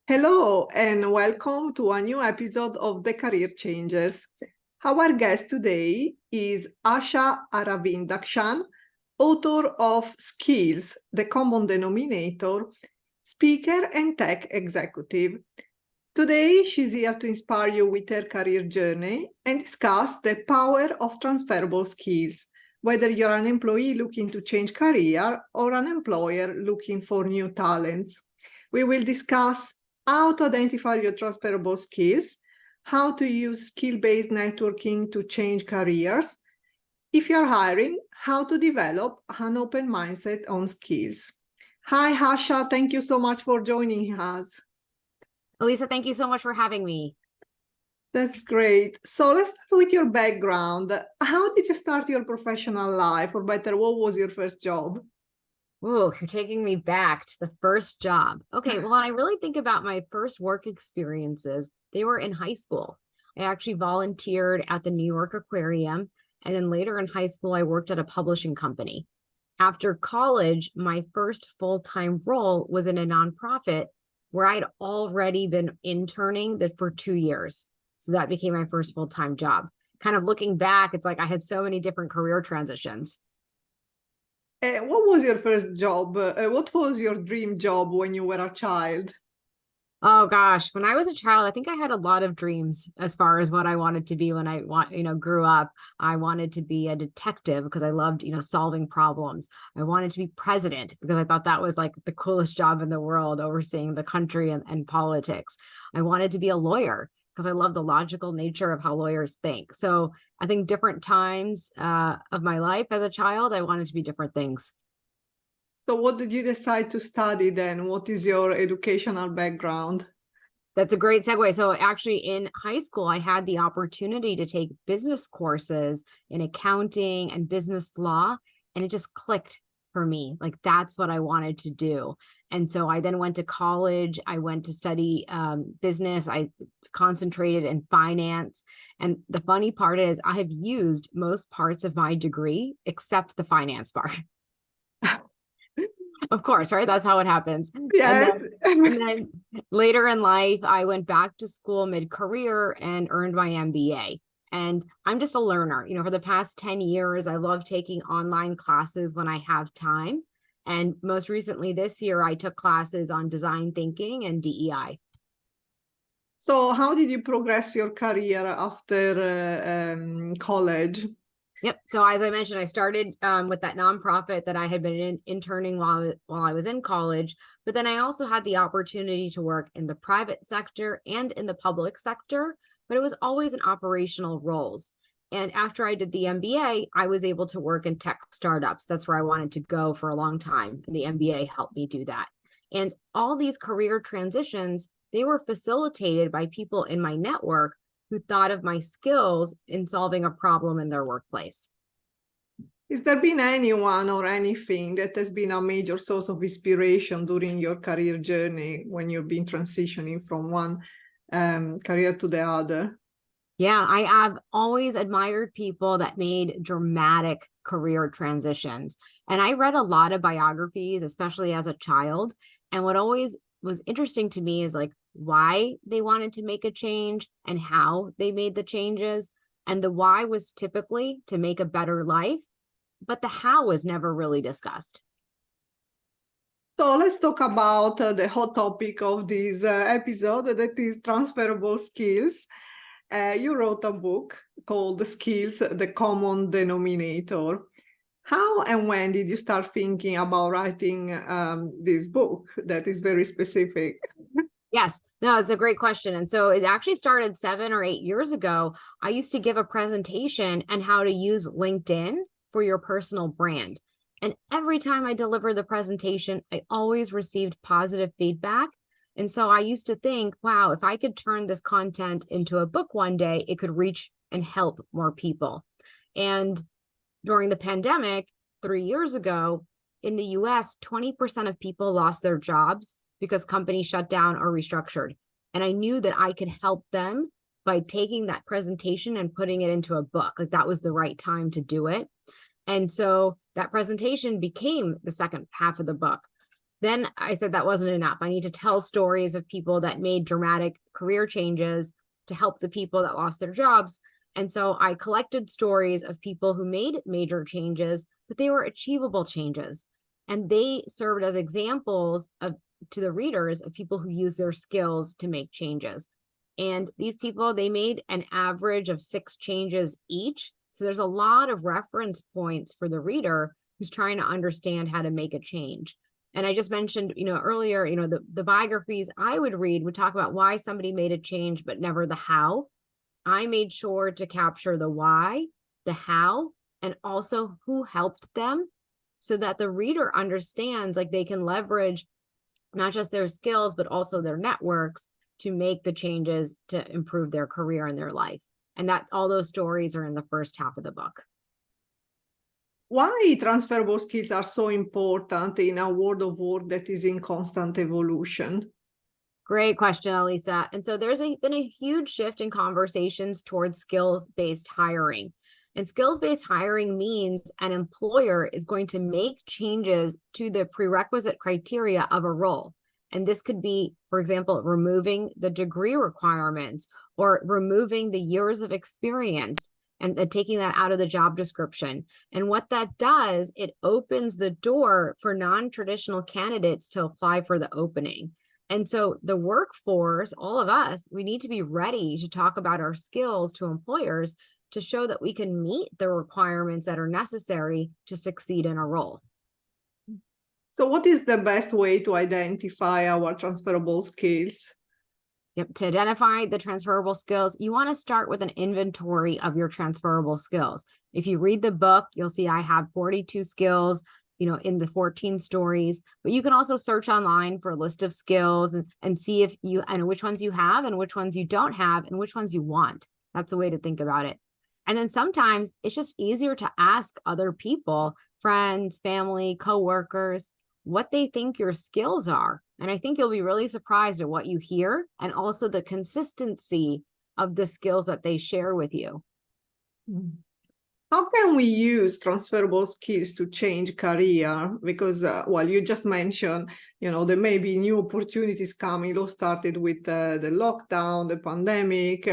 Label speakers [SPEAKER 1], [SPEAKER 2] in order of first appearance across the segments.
[SPEAKER 1] Hello and welcome to a new episode of The Career Changers. Our guest today is Asha Aravindakshan, author of Skills, the Common Denominator, speaker and tech executive. Today, she's here to inspire you with her career journey and discuss the power of transferable skills, whether you're an employee looking to change career or an employer looking for new talents. We will discuss how to identify your transferable skills, how to use skill-based networking to change careers, if you're hiring, how to develop an open mindset on skills. Hi, Asha. Thank you so much for joining us.
[SPEAKER 2] Elisa, thank you so much for having me.
[SPEAKER 1] That's great. So let's start with your background. How did you start your professional life? Or better, what was your first job?
[SPEAKER 2] Ooh, you're taking me back to the first job. Okay, well, when I really think about my first work experiences, they were in high school. I actually volunteered at the New York Aquarium, and then later in high school, I worked at a publishing company. After college, my first full-time role was in a nonprofit where I'd already been interning for 2 years. So that became my first full-time job. Kind of looking back, it's like I had so many different career transitions.
[SPEAKER 1] What was your first job? What was your dream job when you were a child?
[SPEAKER 2] Oh gosh, when I was a child, I think I had a lot of dreams as far as what I wanted to be when I grew up. I wanted to be a detective because I loved, solving problems. I wanted to be president because I thought that was like the coolest job in the world, overseeing the country and politics. I wanted to be a lawyer because I love the logical nature of how lawyers think. So I think different times of my life as a child, I wanted to be different things.
[SPEAKER 1] So what did you decide to study then? What is your educational background?
[SPEAKER 2] That's a great segue. So actually in high school, I had the opportunity to take business courses in accounting and business law, and it just clicked for me. Like that's what I wanted to do. And so I then went to college. I went to study business. I concentrated in finance. And the funny part is I have used most parts of my degree except the finance part. Of course, right? That's how it happens.
[SPEAKER 1] Yes.
[SPEAKER 2] And then later in life, I went back to school mid-career and earned my MBA. And I'm just a learner. For the past 10 years, I love taking online classes when I have time. And most recently this year, I took classes on design thinking and DEI.
[SPEAKER 1] So how did you progress your career after college?
[SPEAKER 2] Yep. So as I mentioned, I started with that nonprofit that I had been interning while I was in college, but then I also had the opportunity to work in the private sector and in the public sector, but it was always in operational roles. And after I did the MBA, I was able to work in tech startups. That's where I wanted to go for a long time. And the MBA helped me do that. And all these career transitions, they were facilitated by people in my network who thought of my skills in solving a problem in their workplace.
[SPEAKER 1] Has there been anyone or anything that has been a major source of inspiration during your career journey when you've been transitioning from one career to the other?
[SPEAKER 2] Yeah, I have always admired people that made dramatic career transitions. And I read a lot of biographies, especially as a child. And what always was interesting to me is like why they wanted to make a change and how they made the changes. And the why was typically to make a better life, but the how was never really discussed.
[SPEAKER 1] So let's talk about the hot topic of this episode, that is transferable skills. You wrote a book called Skills, the Common Denominator. How and when did you start thinking about writing this book that is very specific?
[SPEAKER 2] Yes, no, it's a great question. And so it actually started 7 or 8 years ago. I used to give a presentation on how to use LinkedIn for your personal brand. And every time I delivered the presentation, I always received positive feedback. And so I used to think, wow, if I could turn this content into a book one day, it could reach and help more people. And during the pandemic 3 years ago, in the US, 20% of people lost their jobs because companies shut down or restructured. And I knew that I could help them by taking that presentation and putting it into a book. Like that was the right time to do it. And so that presentation became the second half of the book. Then I said that wasn't enough. I need to tell stories of people that made dramatic career changes to help the people that lost their jobs. And so I collected stories of people who made major changes, but they were achievable changes. And they served as examples to the readers of people who use their skills to make changes. And these people, they made an average of 6 changes each. So there's a lot of reference points for the reader who's trying to understand how to make a change. And I just mentioned, earlier, the biographies I would read would talk about why somebody made a change, but never the how. I made sure to capture the why, the how, and also who helped them, so that the reader understands like they can leverage not just their skills, but also their networks to make the changes to improve their career and their life. And that all those stories are in the first half of the book.
[SPEAKER 1] Why transferable skills are so important in a world of work that is in constant evolution?
[SPEAKER 2] Great question, Elisa. And so there's been a huge shift in conversations towards skills-based hiring. And skills-based hiring means an employer is going to make changes to the prerequisite criteria of a role. And this could be, for example, removing the degree requirements or removing the years of experience and taking that out of the job description. And what that does, it opens the door for non-traditional candidates to apply for the opening. And so the workforce, all of us, we need to be ready to talk about our skills to employers to show that we can meet the requirements that are necessary to succeed in a role.
[SPEAKER 1] So what is the best way to identify our transferable skills?
[SPEAKER 2] Yep. To identify the transferable skills, you want to start with an inventory of your transferable skills. If you read the book, you'll see I have 42 skills, in the 14 stories, but you can also search online for a list of skills and see if you, and which ones you have and which ones you don't have and which ones you want. That's a way to think about it. And then sometimes it's just easier to ask other people, friends, family, coworkers, what they think your skills are. And I think you'll be really surprised at what you hear and also the consistency of the skills that they share with you.
[SPEAKER 1] How can we use transferable skills to change career? Because, you just mentioned, there may be new opportunities coming. It all started with the lockdown, the pandemic,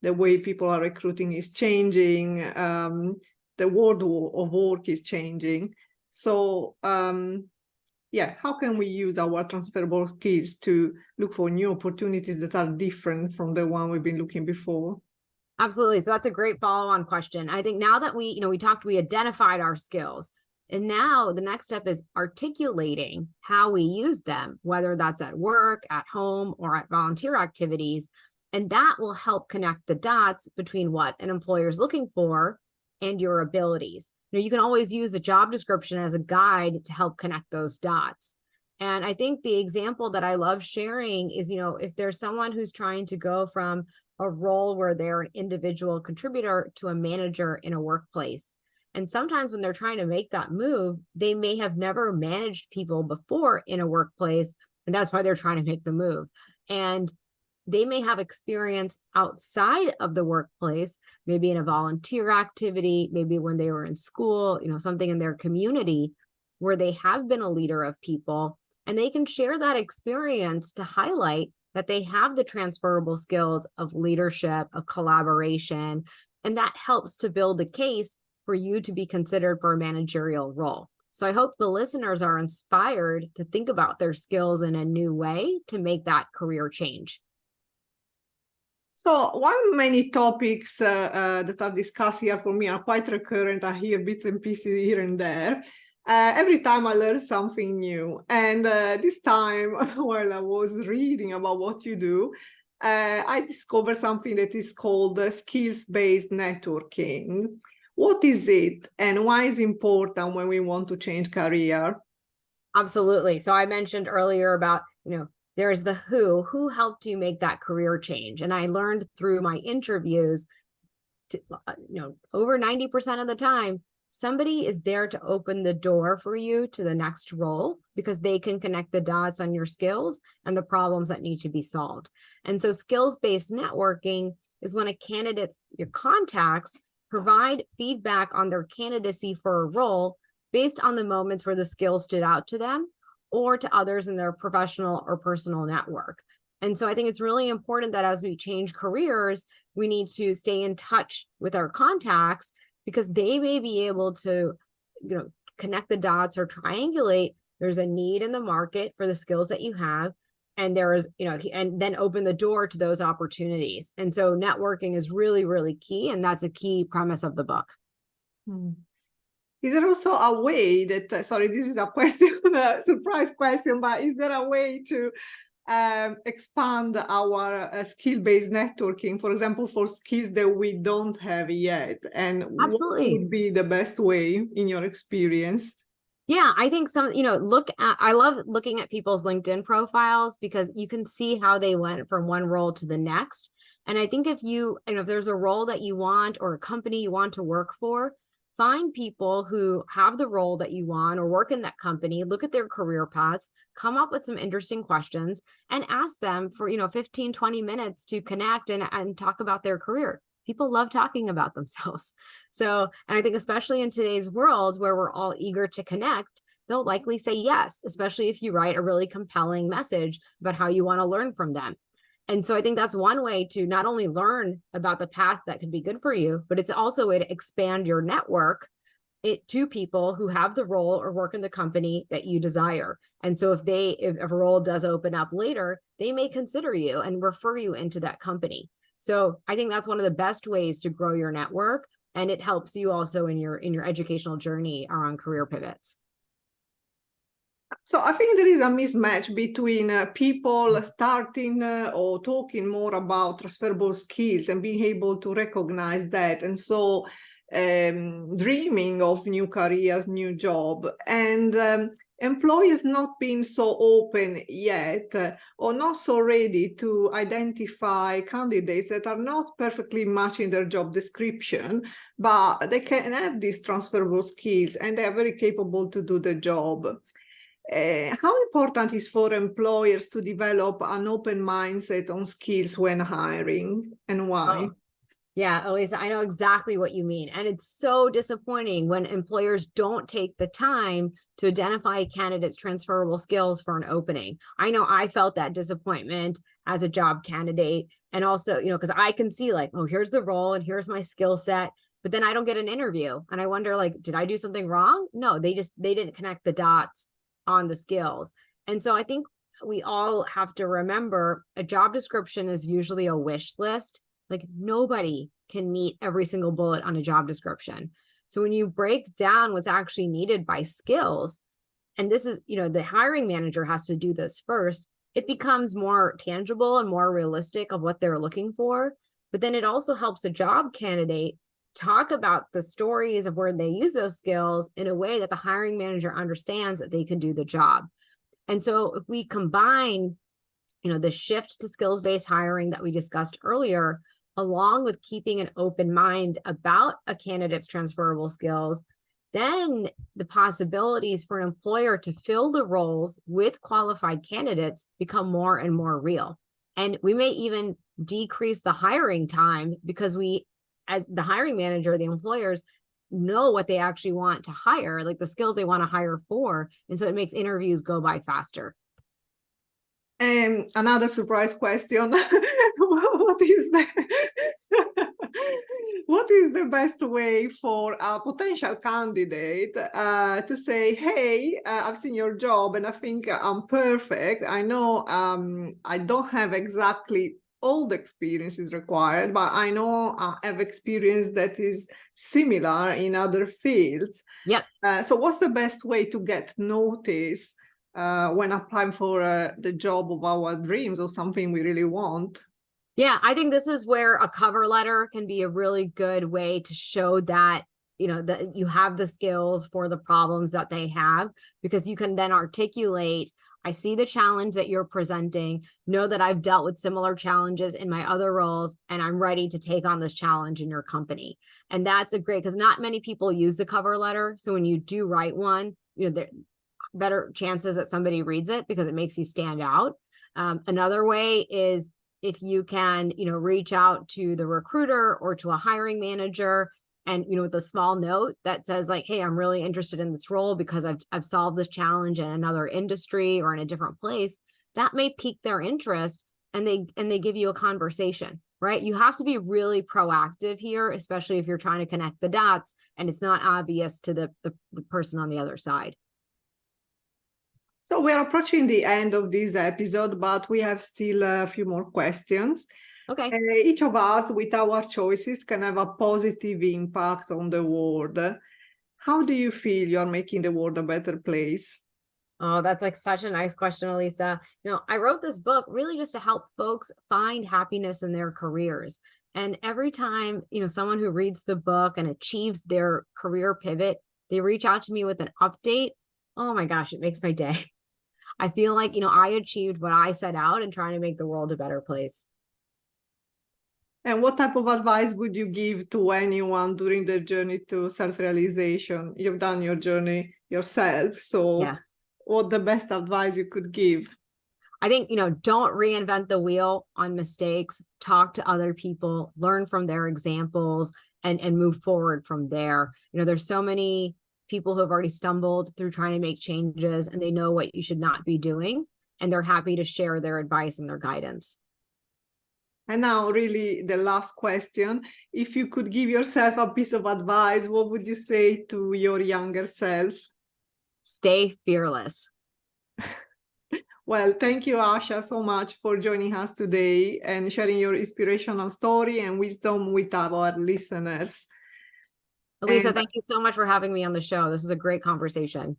[SPEAKER 1] the way people are recruiting is changing, the world of work is changing. So, how can we use our transferable skills to look for new opportunities that are different from the one we've been looking before?
[SPEAKER 2] Absolutely. So that's a great follow-on question. I think now that we identified our skills, and now the next step is articulating how we use them, whether that's at work, at home, or at volunteer activities. And that will help connect the dots between what an employer is looking for and your abilities. You can always use the job description as a guide to help connect those dots. And I think the example that I love sharing is, if there's someone who's trying to go from a role where they're an individual contributor to a manager in a workplace. And sometimes when they're trying to make that move, they may have never managed people before in a workplace, and that's why they're trying to make the move. And they may have experience outside of the workplace, maybe in a volunteer activity, maybe when they were in school, something in their community where they have been a leader of people, and they can share that experience to highlight that they have the transferable skills of leadership, of collaboration, and that helps to build the case for you to be considered for a managerial role. So I hope the listeners are inspired to think about their skills in a new way to make that career change.
[SPEAKER 1] So while many topics that are discussed here for me are quite recurrent, I hear bits and pieces here and there. Every time I learn something new. And this time, while I was reading about what you do, I discovered something that is called skills-based networking. What is it and why is it important when we want to change career?
[SPEAKER 2] Absolutely. So I mentioned earlier about, there's the who helped you make that career change. And I learned through my interviews, over 90% of the time, somebody is there to open the door for you to the next role because they can connect the dots on your skills and the problems that need to be solved. And so skills-based networking is when your contacts provide feedback on their candidacy for a role based on the moments where the skills stood out to them, or to others in their professional or personal network. And so I think it's really important that as we change careers, we need to stay in touch with our contacts, because they may be able to, connect the dots or triangulate. There's a need in the market for the skills that you have, and there's, and then open the door to those opportunities. And so networking is really, really key. And that's a key premise of the book.
[SPEAKER 1] Is there also a way that, sorry, this is a question, a surprise question, but is there a way to expand our skill-based networking, for example, for skills that we don't have yet? And
[SPEAKER 2] Absolutely.
[SPEAKER 1] what would be the best way in your experience?
[SPEAKER 2] Yeah, I think I love looking at people's LinkedIn profiles, because you can see how they went from one role to the next. And I think if if there's a role that you want or a company you want to work for, find people who have the role that you want or work in that company, look at their career paths, come up with some interesting questions, and ask them for, 15, 20 minutes to connect and talk about their career. People love talking about themselves. So, and I think especially in today's world where we're all eager to connect, they'll likely say yes, especially if you write a really compelling message about how you want to learn from them. And so I think that's one way to not only learn about the path that could be good for you, but it's also a way to expand your network to people who have the role or work in the company that you desire. And so if a role does open up later, they may consider you and refer you into that company. So I think that's one of the best ways to grow your network. And it helps you also in your educational journey around career pivots.
[SPEAKER 1] So I think there is a mismatch between people starting or talking more about transferable skills and being able to recognize that. And so dreaming of new careers, new job, and employers not being so open yet or not so ready to identify candidates that are not perfectly matching their job description, but they can have these transferable skills and they are very capable to do the job. How important is for employers to develop an open mindset on skills when hiring, and why?
[SPEAKER 2] Oh. Yeah, Elisa, I know exactly what you mean. And it's so disappointing when employers don't take the time to identify candidates' transferable skills for an opening. I know I felt that disappointment as a job candidate. And also, because I can see like, oh, here's the role and here's my skill set, but then I don't get an interview. And I wonder, like, did I do something wrong? No, they didn't connect the dots on the skills. And so I think we all have to remember a job description is usually a wish list. Like nobody can meet every single bullet on a job description. So when you break down what's actually needed by skills, and this is, the hiring manager has to do this first, it becomes more tangible and more realistic of what they're looking for. But then it also helps the job candidate talk about the stories of where they use those skills in a way that the hiring manager understands that they can do the job. And so if we combine, the shift to skills-based hiring that we discussed earlier, along with keeping an open mind about a candidate's transferable skills, then the possibilities for an employer to fill the roles with qualified candidates become more and more real. And we may even decrease the hiring time because we, as the hiring manager, the employers know what they actually want to hire, like the skills they want to hire for. And so it makes interviews go by faster.
[SPEAKER 1] And another surprise question. What is the best way for a potential candidate to say, hey, I've seen your job and I think I'm perfect. I know I don't have exactly all the experiences required, but I know I have experience that is similar in other fields.
[SPEAKER 2] Yep.
[SPEAKER 1] So what's the best way to get noticed when applying for the job of our dreams or something we really want?
[SPEAKER 2] Yeah, I think this is where a cover letter can be a really good way to show that, that you have the skills for the problems that they have, because you can then articulate, I see the challenge that you're presenting, know that I've dealt with similar challenges in my other roles, and I'm ready to take on this challenge in your company. And that's a great, because not many people use the cover letter. So when you do write one, there better chances that somebody reads it because it makes you stand out. Another way is if you can, reach out to the recruiter or to a hiring manager and, with a small note that says like, hey, I'm really interested in this role because I've solved this challenge in another industry or in a different place, that may pique their interest, and they give you a conversation, right? You have to be really proactive here, especially if you're trying to connect the dots and it's not obvious to the person on the other side.
[SPEAKER 1] So we are approaching the end of this episode, but we have still a few more questions.
[SPEAKER 2] Okay.
[SPEAKER 1] Each of us, with our choices, can have a positive impact on the world. How do you feel you're making the world a better place?
[SPEAKER 2] Oh, that's like such a nice question, Elisa. I wrote this book really just to help folks find happiness in their careers. And every time, someone who reads the book and achieves their career pivot, they reach out to me with an update. Oh my gosh, it makes my day. I feel like, I achieved what I set out in trying to make the world a better place.
[SPEAKER 1] And what type of advice would you give to anyone during their journey to self-realization? You've done your journey yourself, so
[SPEAKER 2] Yes.
[SPEAKER 1] What the best advice you could give?
[SPEAKER 2] I think, don't reinvent the wheel on mistakes. Talk to other people, learn from their examples, and move forward from there. There's so many people who have already stumbled through trying to make changes, and they know what you should not be doing, and they're happy to share their advice and their guidance.
[SPEAKER 1] And now, really, the last question. If you could give yourself a piece of advice, what would you say to your younger self?
[SPEAKER 2] Stay fearless.
[SPEAKER 1] Well, thank you, Asha, so much for joining us today and sharing your inspirational story and wisdom with our listeners.
[SPEAKER 2] Elisa, thank you so much for having me on the show. This is a great conversation.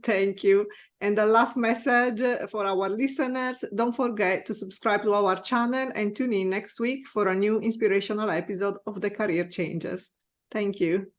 [SPEAKER 1] Thank you. And the last message for our listeners, don't forget to subscribe to our channel and tune in next week for a new inspirational episode of The Career Changes. Thank you.